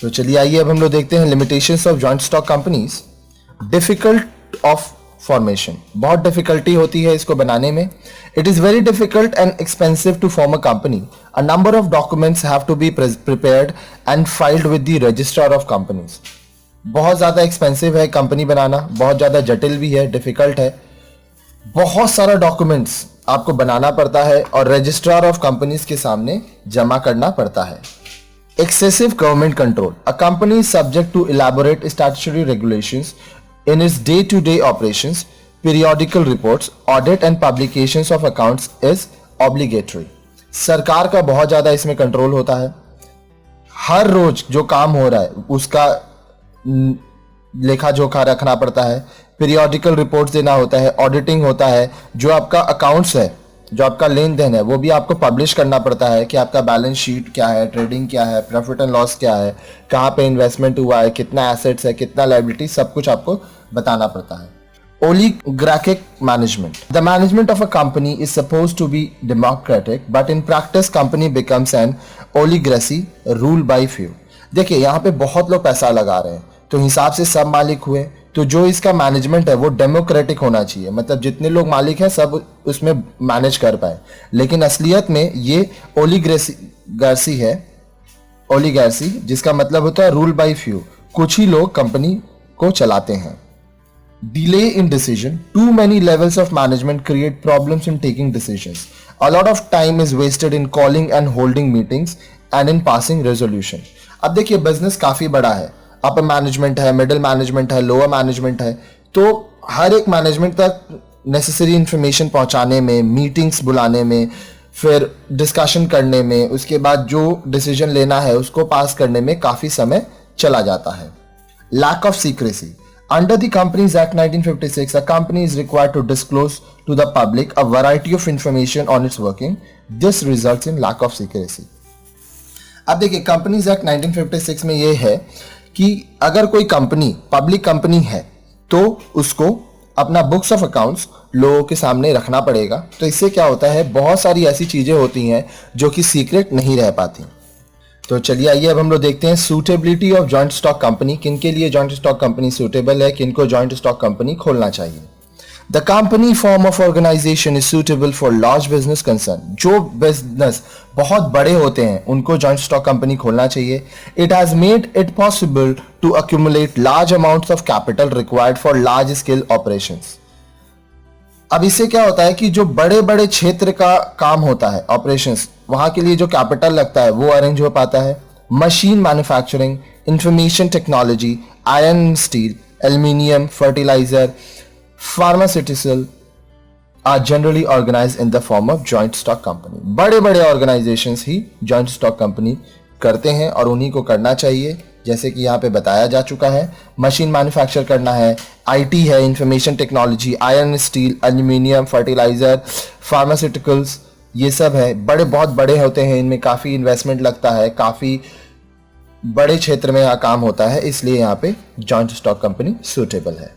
तो चलिए आइए अब हम लोग देखते हैं limitations of joint stock companies. Difficult of formation, बहुत डिफिकल्टी होती है इसको बनाने में। It is very difficult and expensive to form a company. A number of documents have to be prepared and filed with the registrar of companies. बहुत ज्यादा expensive है company बनाना, बहुत ज्यादा जटिल भी है, डिफिकल्ट है। बहुत सारा डॉक्यूमेंट्स आपको बनाना पड़ता है और रजिस्ट्रार ऑफ कंपनीज के सामने जमा करना पड़ता है। Excessive government control. A company is subject to elaborate statutory regulations in its day-to-day operations. Periodical reports, audit and publications of accounts is obligatory. सरकार का बहुत ज़्यादा इसमें कंट्रोल होता है। हर रोज जो काम हो रहा है उसका लेखा जोखा रखना पड़ता है। पीरियोडिकल रिपोर्ट्स देना होता है, ऑडिटिंग होता है। जो आपका अकाउंट्स है, जो आपका लेन देन है, वो भी आपको पब्लिश करना पड़ता है कि आपका बैलेंस शीट क्या है, ट्रेडिंग क्या है, प्रॉफिट एंड लॉस क्या है, कहाँ पे इन्वेस्टमेंट हुआ है, कितना एसेट्स है, कितना लायबिलिटी, सब कुछ आपको बताना पड़ता है। Oligarchic management. The management of a company is supposed to be democratic, but in practice company becomes an oligarchy ruled by few. देखिए यहाँ पे बहुत लोग पैसा लगा रहे हैं तो हिसाब से सब मालिक हुए, तो जो इसका मैनेजमेंट है वो डेमोक्रेटिक होना चाहिए, मतलब जितने लोग मालिक हैं सब उसमें मैनेज कर पाए। लेकिन असलियत में ये ओलिगार्सी है, ओलिगार्सी जिसका मतलब होता है रूल बाय फ्यू, कुछ ही लोग कंपनी को चलाते हैं। Delay in decision. Too many levels of management create problems in taking decisions. A lot of time is wasted in calling and holding meetings and in passing resolution. अब देखिए business काफी बड़ा है, अपर मैनेजमेंट है, middle management है, lower management है, तो हर एक मैनेजमेंट तक नेसेसरी इंफॉर्मेशन पहुंचाने में, मीटिंग्स बुलाने में, फिर डिस्कशन करने में, उसके बाद जो डिसीजन लेना है उसको पास करने में काफी समय चला जाता है। Lack of secrecy. Under the Companies Act 1956, a company is required to disclose to the public a variety of information on its working. This results in lack of secrecy. अब देखिए कंपनीज एक्ट 1956 में ये है कि अगर कोई company public company है तो उसको अपना बुक्स ऑफ अकाउंट्स लोगों के सामने रखना पड़ेगा। तो इससे क्या होता है, बहुत सारी ऐसी चीजें होती हैं जो कि सीक्रेट नहीं रह पाती। तो चलिए आइए अब हम लोग देखते हैं suitability of joint stock company. किन के लिए जॉइंट स्टॉक कंपनी सूटेबल है, किनको जॉइंट स्टॉक कंपनी खोलना चाहिए। The company form of organisation is suitable for large business concern. जो बिजनेस बहुत बड़े होते हैं उनको जॉइंट स्टॉक कंपनी खोलना चाहिए। It has made it possible to accumulate large amounts of capital required for large scale operations. अब इससे क्या होता है कि जो बड़े बड़े क्षेत्र का काम होता है, ऑपरेशंस, वहां के लिए जो कैपिटल लगता है वो अरेंज हो पाता है। Machine manufacturing, information technology, iron steel, aluminium, fertiliser, pharmaceutical are generally organised in the form of joint stock company. बड़े बड़े ऑर्गेनाइजेशंस ही जॉइंट स्टॉक कंपनी करते हैं और उन्हीं को करना चाहिए, जैसे कि यहाँ पे बताया जा चुका है। मशीन मैन्युफैक्चर करना है, आईटी है, information technology, iron steel, aluminium, fertiliser, pharmaceuticals, ये सब है। बड़े बहुत बड़े होते हैं, इनमें काफ़ी इन्वेस्टमेंट लगता है, काफ़ी बड़े क्षेत्र में यहाँ काम होता है, इसलिए यहाँ पे जॉइंट स्टॉक कंपनी सूटेबल है।